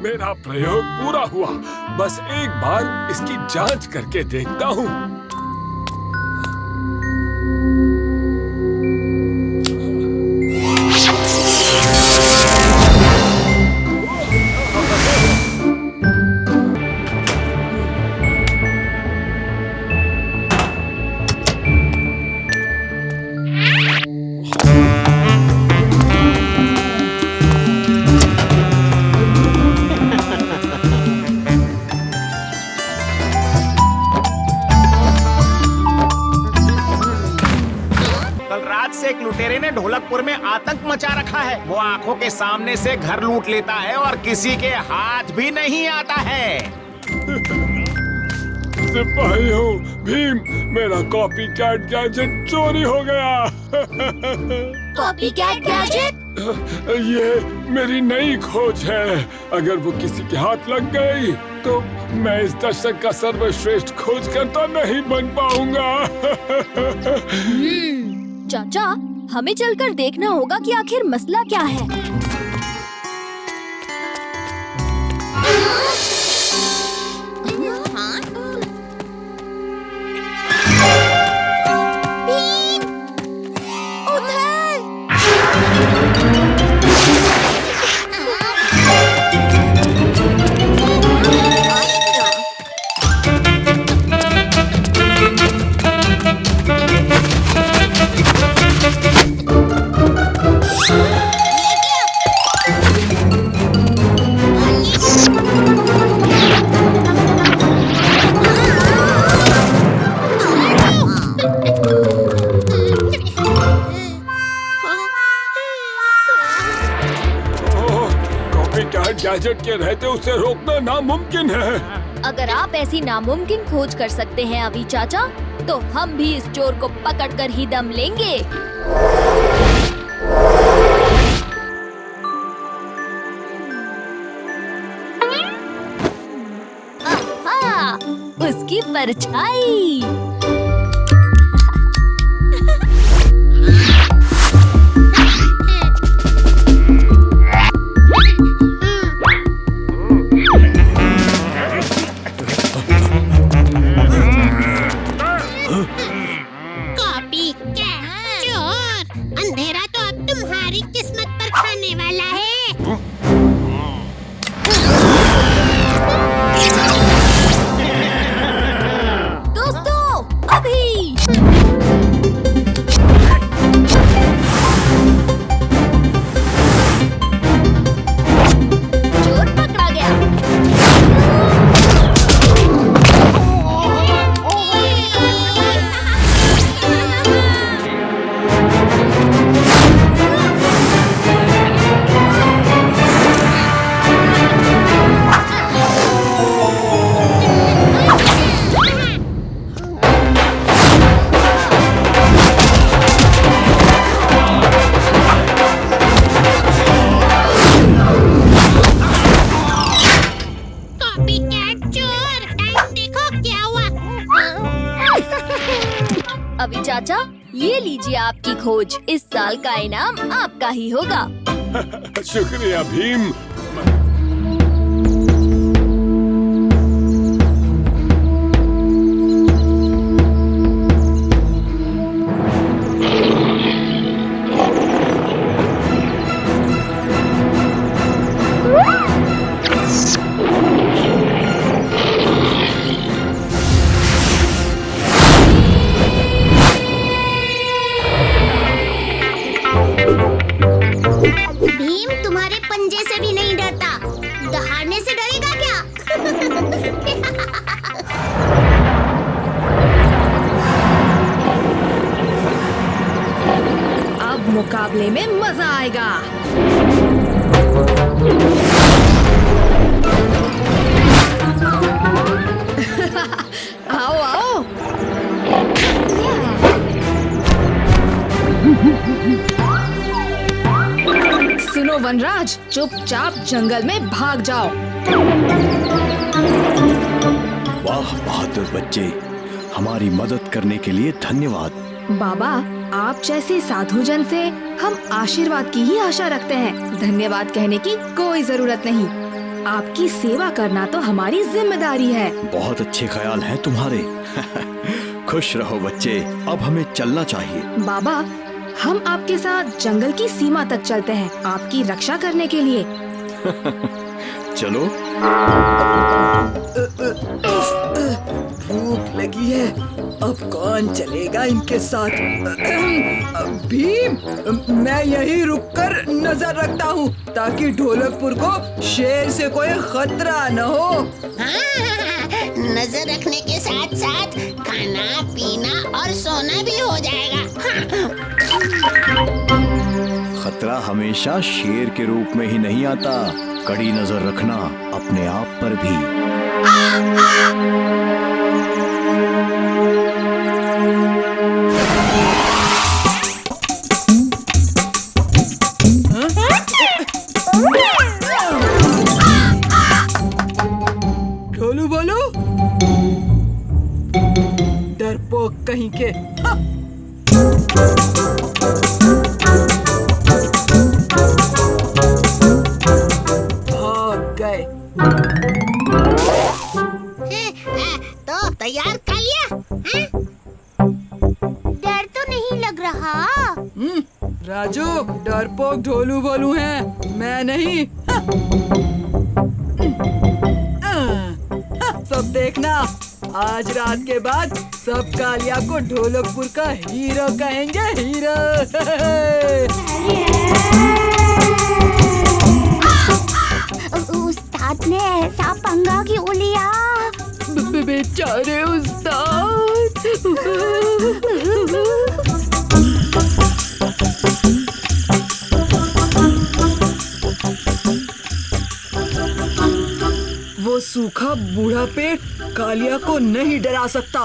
मेरा प्रयोग पूरा हुआ। बस एक बार इसकी जांच करके देखता हूँ। एक लुटेरे ने ढोलकपुर में आतंक मचा रखा है। वो आंखों के सामने से घर लूट लेता है और किसी के हाथ भी नहीं आता है। सिपाहियों, भीम, मेरा कॉपी कैट गैजेट चोरी हो गया। Copycat gadget? ये मेरी नई खोज है। अगर वो किसी के हाथ लग गई तो मैं इस दशक का सर्वश्रेष्ठ खोजकर्ता नहीं बन पाऊंगा। चाचा, हमें चलकर देखना होगा कि आखिर मसला क्या है। गैजेट के रहते उसे रोकना नामुमकिन है। अगर आप ऐसी नामुमकिन खोज कर सकते हैं अभी चाचा, तो हम भी इस चोर को पकड़कर ही दम लेंगे। आहा, उसकी परछाई। अभी चाचा, ये लीजिए आपकी खोज। इस साल का इनाम आपका ही होगा। शुक्रिया भीम। भीम तुम्हारे पंजे से भी नहीं डरता, दहाड़ने से डरेगा क्या? अब मुकाबले में मजा आएगा। आओ आओ। सुनो वनराज, चुपचाप जंगल में भाग जाओ। वाह बहादुर बच्चे, हमारी मदद करने के लिए धन्यवाद। बाबा, आप जैसे साधुजन से हम आशीर्वाद की ही आशा रखते हैं। धन्यवाद कहने की कोई जरूरत नहीं। आपकी सेवा करना तो हमारी जिम्मेदारी है। बहुत अच्छे ख्याल हैं तुम्हारे। खुश रहो बच्चे, अब हमें चलना चाहिए। बाबा, हम आपके साथ जंगल की सीमा तक चलते हैं, आपकी रक्षा करने के लिए। चलो। भूख लगी है, अब कौन चलेगा इनके साथ? भीम, मैं यहीं रुककर नजर रखता हूँ ताकि ढोलकपुर को शेर से कोई खतरा न हो। नजर रखने के साथ साथ खाना पीना और सोना भी हो जाएगा। खतरा हमेशा शेर के रूप में ही नहीं आता, कड़ी नजर रखना अपने आप पर भी। ढोलू बोलू, डरपोक कहीं के। भाग गए। तो तैयार कर लिया? डर तो नहीं लग रहा। राजू, डरपोक ढोलू बोलू हैं, मैं नहीं। सब देखना, आज रात के बाद सब कालिया को ढोलकपुर का हीरो कहेंगे, हीरो। उस्ताद ने ऐसा पंगा क्यों लिया? बेचारे उस्ताद। वो सूखा बूढ़ा पेट कालिया को नहीं डरा सकता।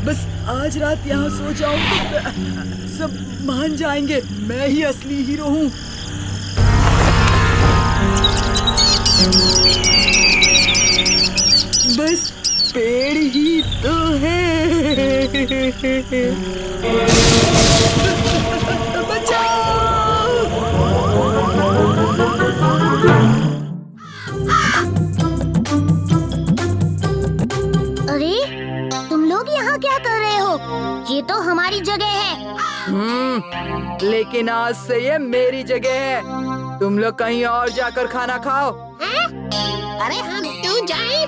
बस आज रात यहाँ सो जाऊं तो सब मान जाएंगे मैं ही असली हीरो हूँ। बस पेड़ ही तो है। अरे तुम लोग यहाँ क्या कर रहे हो? ये तो हमारी जगह है। लेकिन आज से ये मेरी जगह है। तुम लोग कहीं और जाकर खाना खाओ। अरे हम क्यों जाएं?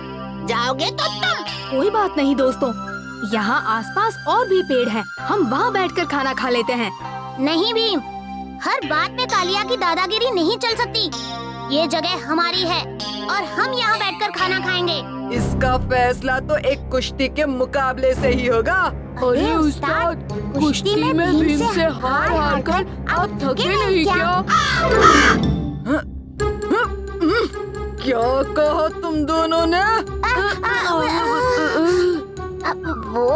जाओगे तो तुम। कोई बात नहीं दोस्तों, यहाँ आसपास और भी पेड़ हैं, हम वहाँ बैठकर खाना खा लेते हैं। नहीं भीम, हर बात पे कालिया की दादागिरी नहीं चल सकती। ये जगह हमारी है और हम यहाँ बैठकर खाना खाएंगे। इसका फैसला तो एक कुश्ती के मुकाबले से ही होगा। अरे उस्ताद, कुश्ती में भीम से हार कर आप थके नहीं क्या? क्या कहा तुम दोनों ने? वो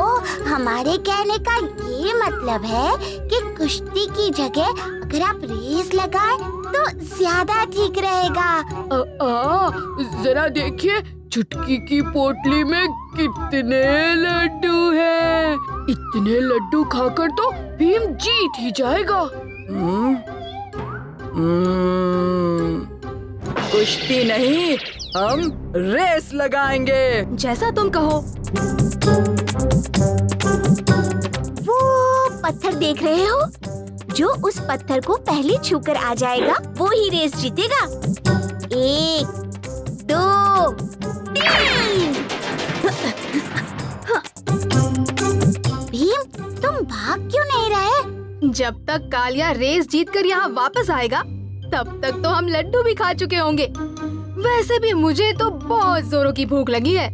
हमारे कहने का ये मतलब है कि कुश्ती की जगह अगर आप रेस लगाए तो ज्यादा ठीक रहेगा। जरा देखिए चुटकी की पोटली में कितने लड्डू हैं। इतने लड्डू खाकर तो भीम जीत ही जाएगा। कुश्ती नहीं, हम रेस लगाएंगे। जैसा तुम कहो। वो पत्थर देख रहे हो? जो उस पत्थर को पहले छूकर आ जाएगा वो ही रेस जीतेगा। 1, 2, 3। भीम, तुम भाग क्यों नहीं रहे? जब तक कालिया रेस जीतकर यहाँ वापस आएगा तब तक तो हम लड्डू भी खा चुके होंगे। वैसे भी मुझे तो बहुत जोरों की भूख लगी है।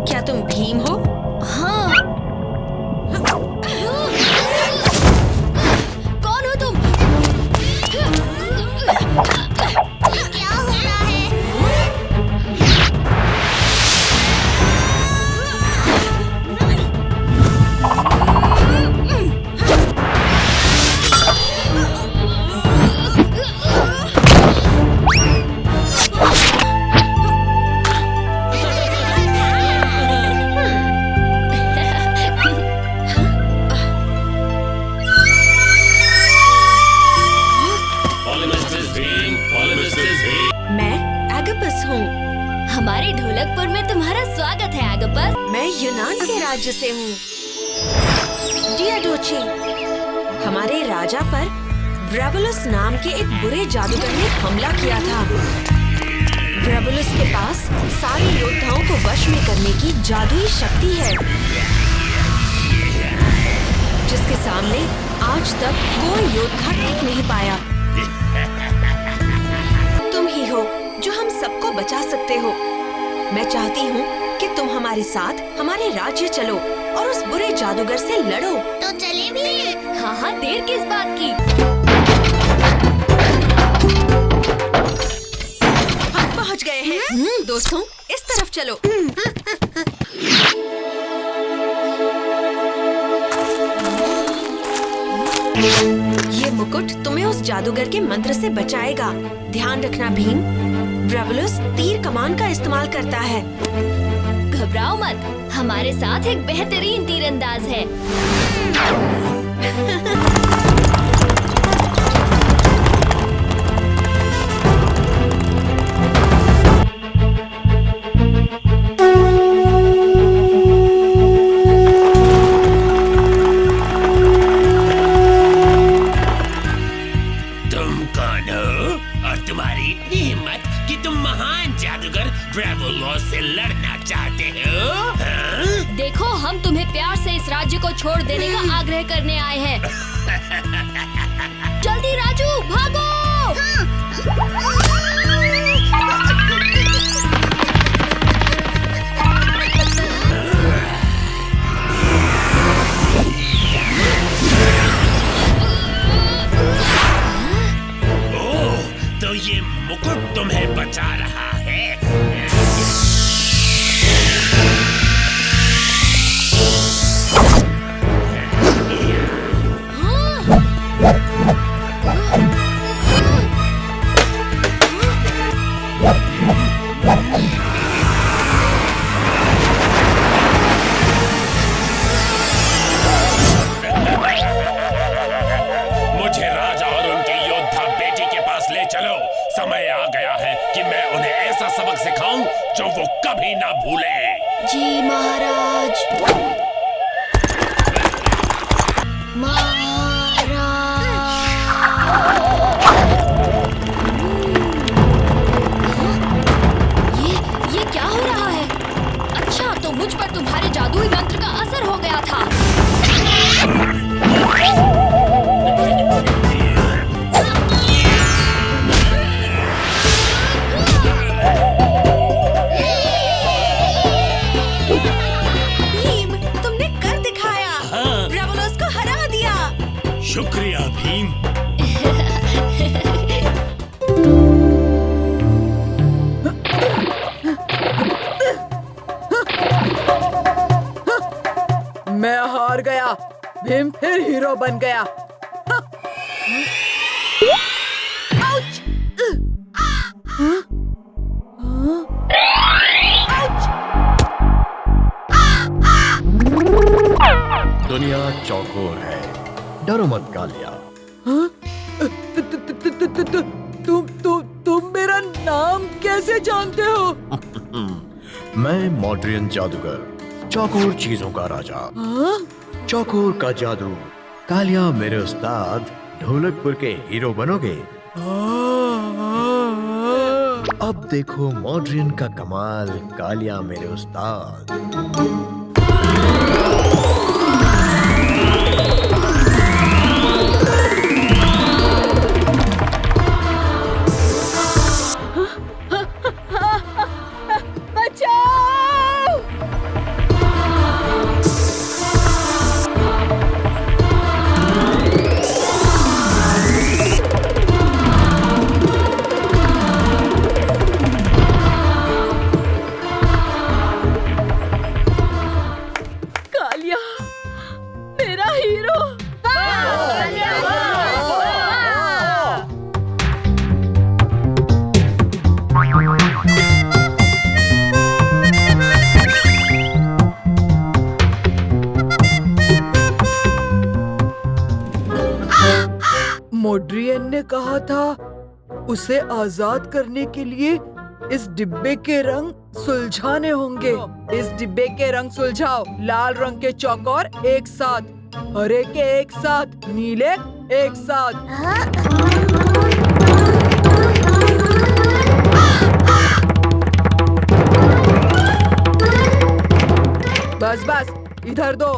क्या तुम भीम हो? हाँ। कौन हो तुम? क्या हो रहा है? हमारे ढोलकपुर में तुम्हारा स्वागत है आगपस। मैं यूनान के राज्य से हूँ। डियाडोची, हमारे राजा पर व्रेवुलस नाम के एक बुरे जादूगर ने हमला किया था। व्रेवुलस के पास सारे योद्धाओं को वश में करने की जादुई शक्ति है, जिसके सामने आज तक कोई योद्धा टिक नहीं पाया। तुम ही हो जो हम सबको बचा सकते हो। मैं चाहती हूँ कि तुम हमारे साथ हमारे राज्य चलो और उस बुरे जादूगर से लड़ो। तो चले भी। हाँ हाँ, देर किस बात की। हम पहुँच गए हैं। दोस्तों, इस तरफ चलो। ये मुकुट तुम्हें उस जादूगर के मंत्र से बचाएगा। ध्यान रखना भीम, व्रेवुलस तीर कमान का इस्तेमाल करता है। घबराओ मत, हमारे साथ एक बेहतरीन तीरंदाज है। तुम कौन हो और तुम्हारी इतनी हिम्मत कि तुम महान जादूगर व्रेवुलस से लड़ना चाहते हो? हाँ? देखो, हम तुम्हें प्यार से इस राज्य को छोड़ देने का आग्रह करने आए हैं। जल्दी राजू, भागो! ओह, तो ये मुकुट तुम्हें बचा रहा है। मुझे राजा और उनके योद्धा बेटी के पास ले चलो। समय आ गया है कि मैं उन्हें ऐसा सबक सिखाऊं जो वो कभी ना भूलें। जी महाराज। ये क्या हो रहा है? अच्छा, तो मुझ पर तुम्हारे जादुई मंत्र का असर हो गया था। भीम, तुमने कर दिखाया। हाँ। व्रेवुलस को हरा दिया। शुक्रिया भीम। मैं हार गया। भीम फिर हीरो बन गया। दुनिया चौकोर है, डरो मत कालिया। तुम मेरा नाम कैसे जानते हो? मैं मॉड्रियन जादूगर, चौकोर चीजों का राजा। चौकोर का जादू। कालिया मेरे उस्ताद, ढोलकपुर के हीरो बनोगे। अब देखो मॉड्रियन का कमाल, कालिया मेरे उस्ताद। मोड्रियन ने कहा था उसे आजाद करने के लिए इस डिब्बे के रंग सुलझाने होंगे। इस डिब्बे के रंग सुलझाओ। लाल रंग के चौकोर एक साथ, हरे के एक साथ, नीले एक साथ। बस बस, इधर दो।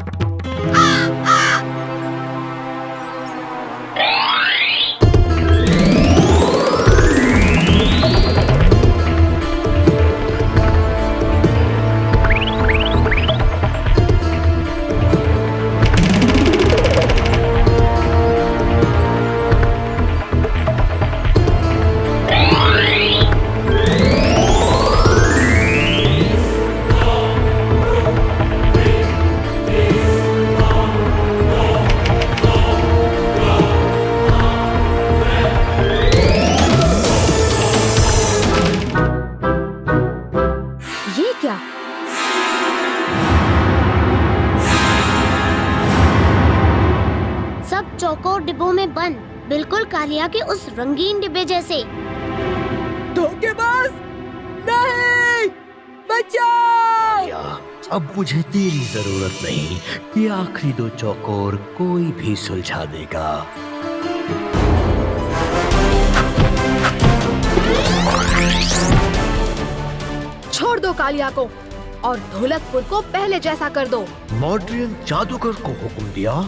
चौकोर डिब्बों में बंद, बिल्कुल कालिया के उस रंगीन डिब्बे जैसे। धोखेबाज! नहीं! बचाओ! अब मुझे तेरी जरूरत नहीं। ये आखिरी दो चौकोर कोई भी सुलझा देगा। छोड़ दो कालिया को और ढोलकपुर को पहले जैसा कर दो। मॉड्रियन जादूगर को हुक्म दिया।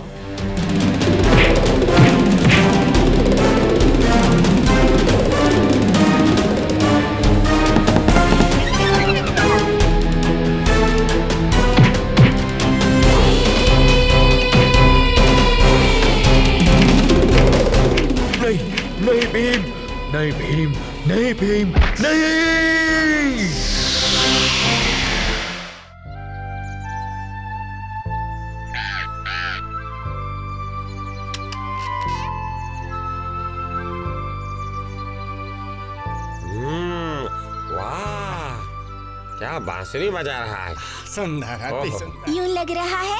नहीं भीम, नहीं भीम, नहीं भीम, नहीं। वाह, क्या बांसुरी बजा रहा है। सुंदर। यूं लग रहा है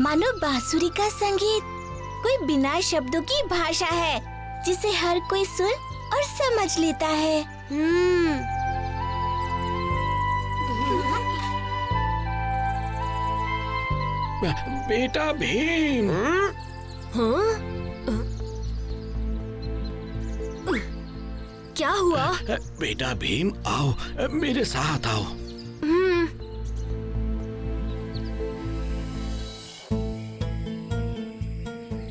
मानो बांसुरी का संगीत कोई बिना शब्दों की भाषा है जिसे हर कोई सुन और समझ लेता है। बेटा भीम। क्या हुआ? बेटा भीम, आओ मेरे साथ आओ।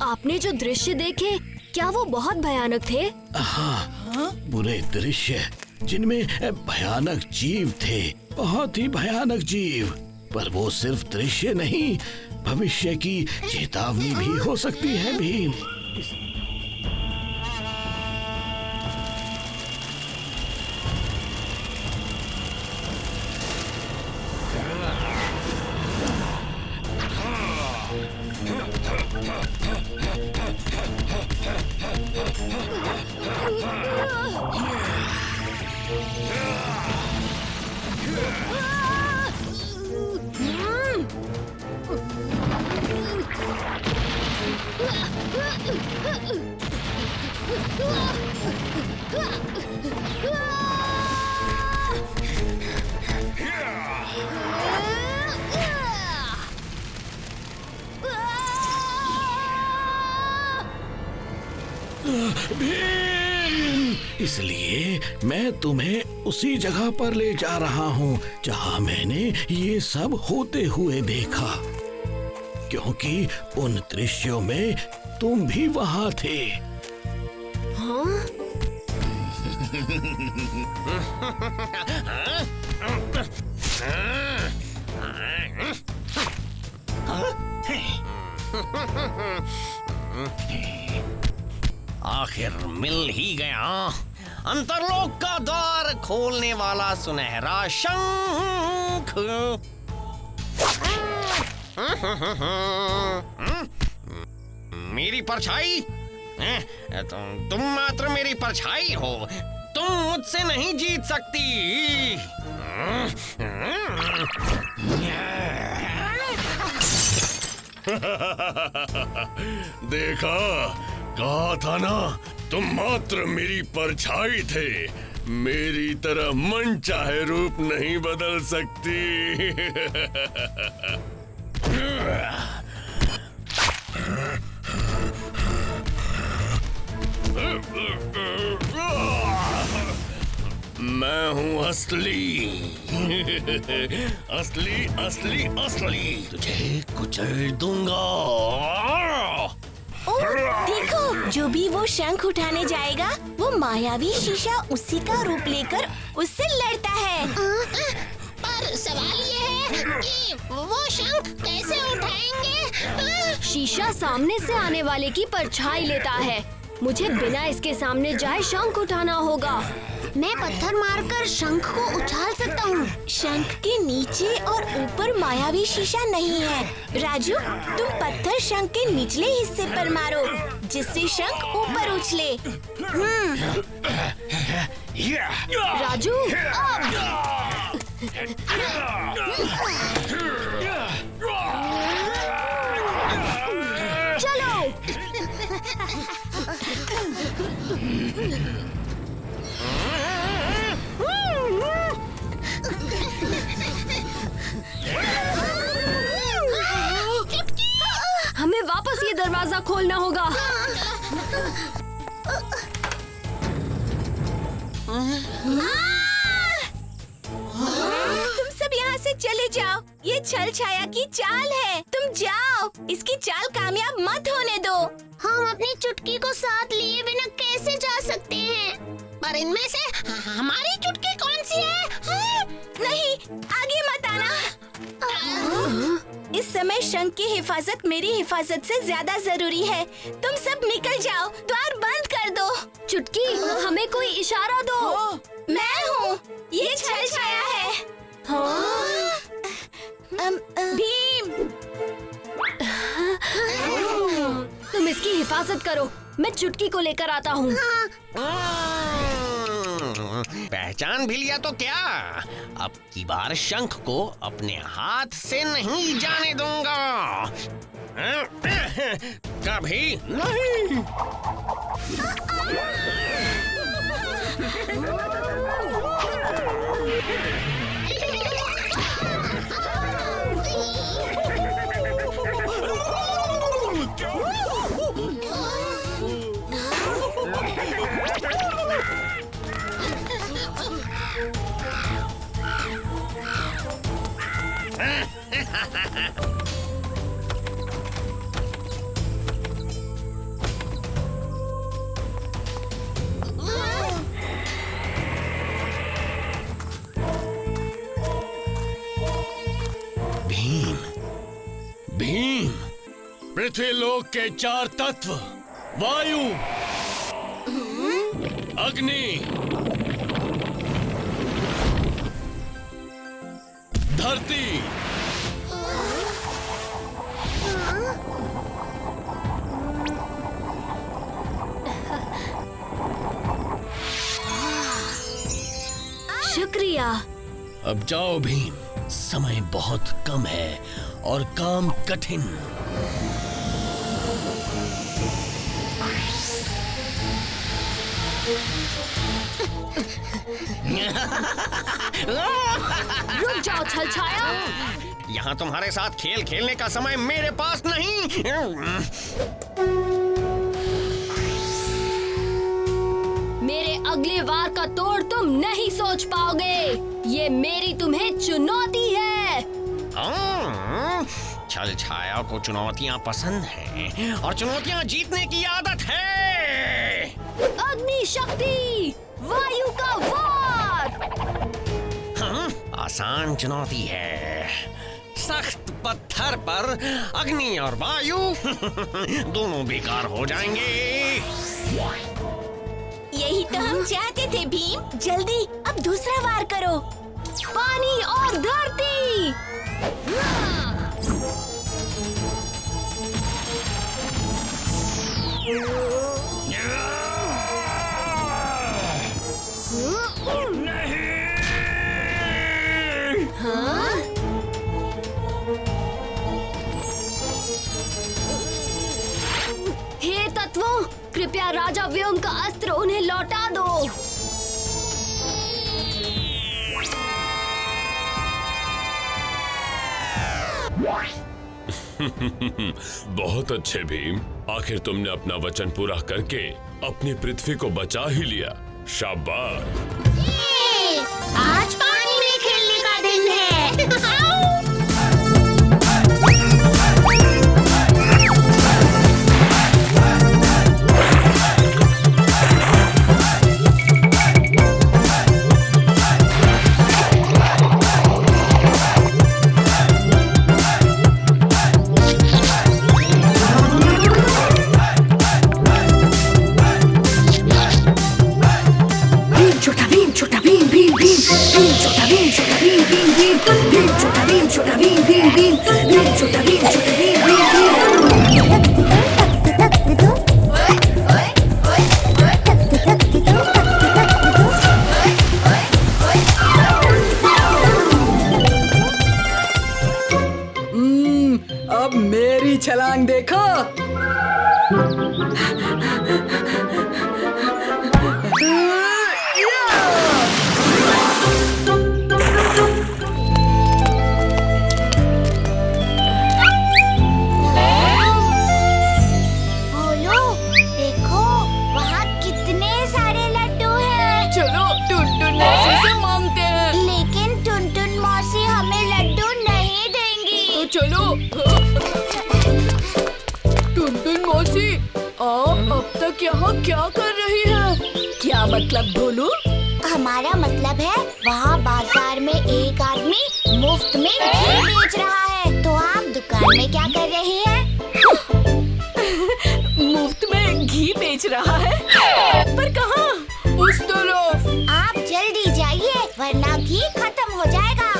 आपने जो दृश्य देखे, क्या वो बहुत भयानक थे? हाँ, बुरे दृश्य जिनमें भयानक जीव थे, बहुत ही भयानक जीव। पर वो सिर्फ दृश्य नहीं, भविष्य की चेतावनी भी हो सकती है भीम। भीम, इसलिए मैं तुम्हें उसी जगह पर ले जा रहा हूँ जहाँ मैंने ये सब होते हुए देखा, क्योंकि उन दृश्यों में तुम भी वहाँ थे। आखिर मिल ही गया अंतरलोक का द्वार खोलने वाला सुनहरा शंख। मेरी परछाई? तुम मात्र मेरी परछाई हो, तुम मुझसे नहीं जीत सकती। देखा, कहा था ना, तुम मात्र मेरी परछाई थे। मेरी तरह मन चाहे रूप नहीं बदल सकती। मैं हूँ असली। असली असली असली तुझे कुचल दूंगा। देखो, जो भी वो शंख उठाने जाएगा वो मायावी शीशा उसी का रूप लेकर उससे लड़ता है। पर सवाल ये है कि वो शंख कैसे उठाएंगे? शीशा सामने से आने वाले की परछाई लेता है। मुझे बिना इसके सामने जाए शंख उठाना होगा। मैं पत्थर मारकर शंख को उछाल सकता हूँ। शंख के नीचे और ऊपर मायावी शीशा नहीं है। राजू, तुम पत्थर शंख के निचले हिस्से पर मारो जिससे शंख ऊपर उछले। राजू, चलो। हमें वापस ये दरवाजा खोलना होगा। तुम सब यहाँ से चले जाओ। ये छल छाया की चाल है। तुम जाओ, इसकी चाल कामयाब मत होने दो। हम अपनी चुटकी को साथ लिए बिना कैसे जा सकते हैं? पर इनमें से हमारी चुटकी कौन सी है? नहीं, आगे मत आना। इस समय शंख की हिफाजत मेरी हिफाजत से ज्यादा जरूरी है। तुम सब निकल जाओ, द्वार बंद कर दो। चुटकी, हमें कोई इशारा दो। मैं हूँ, ये छल छाया है। भीम, तुम इसकी हिफाजत करो, मैं चुटकी को लेकर आता हूँ। पहचान भी लिया तो क्या? अब की बार शंख को अपने हाथ से नहीं जाने दूंगा। कभी नहीं। भीम, पृथ्वी लोक के 4 तत्व वायु, अग्नि, धरती, शुक्रिया। अब जाओ भीम, समय बहुत कम है और काम कठिन। रुक जाओ छल छाया। यहाँ तुम्हारे साथ खेल खेलने का समय मेरे पास नहीं। मेरे अगले वार का तोड़ तुम नहीं सोच पाओगे। ये मेरी तुम्हें चुनौती है। छल छाया को चुनौतियाँ पसंद हैं और चुनौतियाँ जीतने की आदत है। अग्नि शक्ति, वायु का वार। आसान चुनौती है। सख्त पत्थर पर अग्नि और वायु दोनों बेकार हो जाएंगे। यही तो हम चाहते थे भीम। जल्दी अब दूसरा वार करो। पानी और धरती। हे तत्वों, कृपया राजा व्योम का अस्त्र उन्हें लौटा दो। बहुत अच्छे भीम, आखिर तुमने अपना वचन पूरा करके अपनी पृथ्वी को बचा ही लिया। शाबाश। आज पानी में खेलने का दिन है। अब मेरी छलांग देखो। बोलो, देखो वहाँ कितने सारे लड्डू हैं। चलो टुनटुन मौसी से मांगते हैं। लेकिन टुनटुन मौसी हमें लड्डू नहीं देंगी। तो चलो। टुनटुन मौसी, आप अब तक यहाँ क्या कर रही हैं? क्या मतलब ढोलू? हमारा मतलब है वहाँ बाजार में एक आदमी मुफ्त में घी बेच रहा है, तो आप दुकान में क्या कर रही हैं? मुफ्त में घी बेच रहा है? पर कहाँ? उस तरफ। आप जल्दी जाइए वरना घी खत्म हो जाएगा।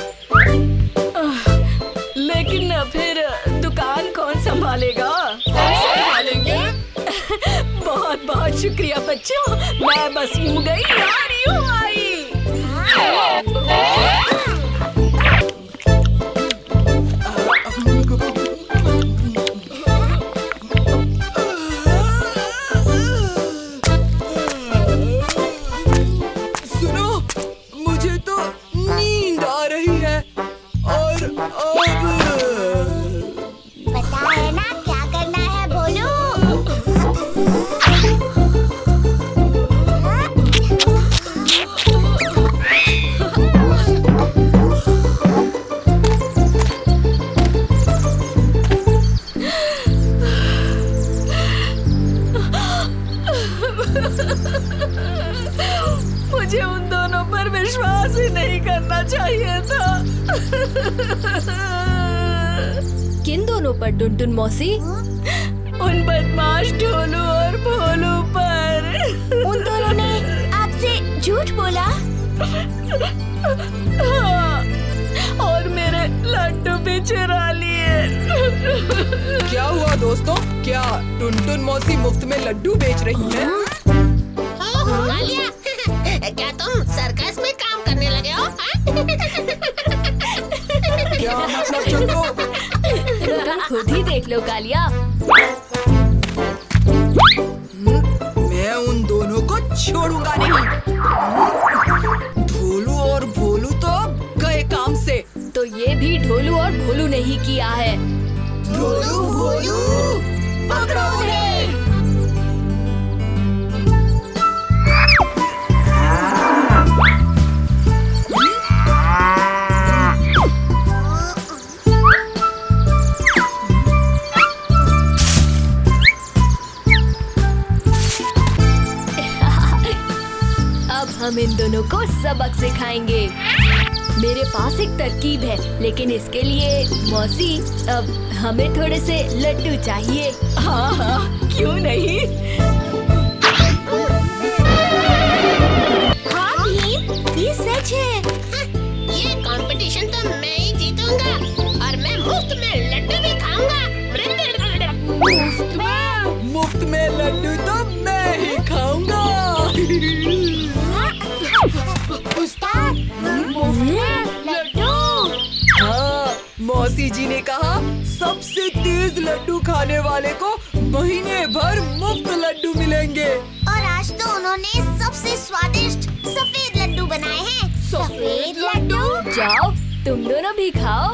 लेकिन फिर दुकान कौन संभालेगा? संभालेंगे? बहुत बहुत शुक्रिया बच्चों, मैं बस यूं गई यूं आई। सुनो, मुझे तो नींद आ रही है और अब पता है ना क्या करना है बोलू? मुझे उन दोनों पर विश्वास ही नहीं करना चाहिए था। किन दोनों पर टुनटुन मौसी? उन बदमाश ढोलू और भोलू पर। उन दोनों ने आपसे झूठ बोला? हाँ, और मेरे लड्डू भी चुरा लिए। क्या हुआ दोस्तों? क्या टुनटुन मौसी मुफ्त में लड्डू बेच रही है? कालिया, क्या तुम सर्कस में काम करने लगे हो? क्या मतलब चंदू? तुम खुद ही देख लो कालिया। मैं उन दोनों को छोड़ूंगा नहीं। ढोलू और भोलू तो गए काम से। तो ये भी ढोलू और भोलू ने ही किया है। ढोलू भोलू पकड़ो उन्हें। अब हम इन दोनों को सबक सिखाएंगे। मेरे पास एक तरकीब है, लेकिन इसके लिए मौसी अब हमें थोड़े से लड्डू चाहिए। हाँ हाँ, क्यों नहीं? हाँ भीम, ये सच है। ये कंपटीशन तो मैं ही जीतूंगा और मैं मुफ्त में लड्डू भी खाऊंगा। मुफ्त में लड्डू तो मैं ही खाऊंगा। उस्ताद, मुफ्त में लड्डू। हाँ, मौसी जी ने कहा सबसे तेज लड्डू खाने वाले को महीने भर मुफ्त लड्डू मिलेंगे। और आज तो उन्होंने सबसे स्वादिष्ट सफेद लड्डू बनाए हैं। सफेद लड्डू? जाओ, तुम दोनों भी खाओ।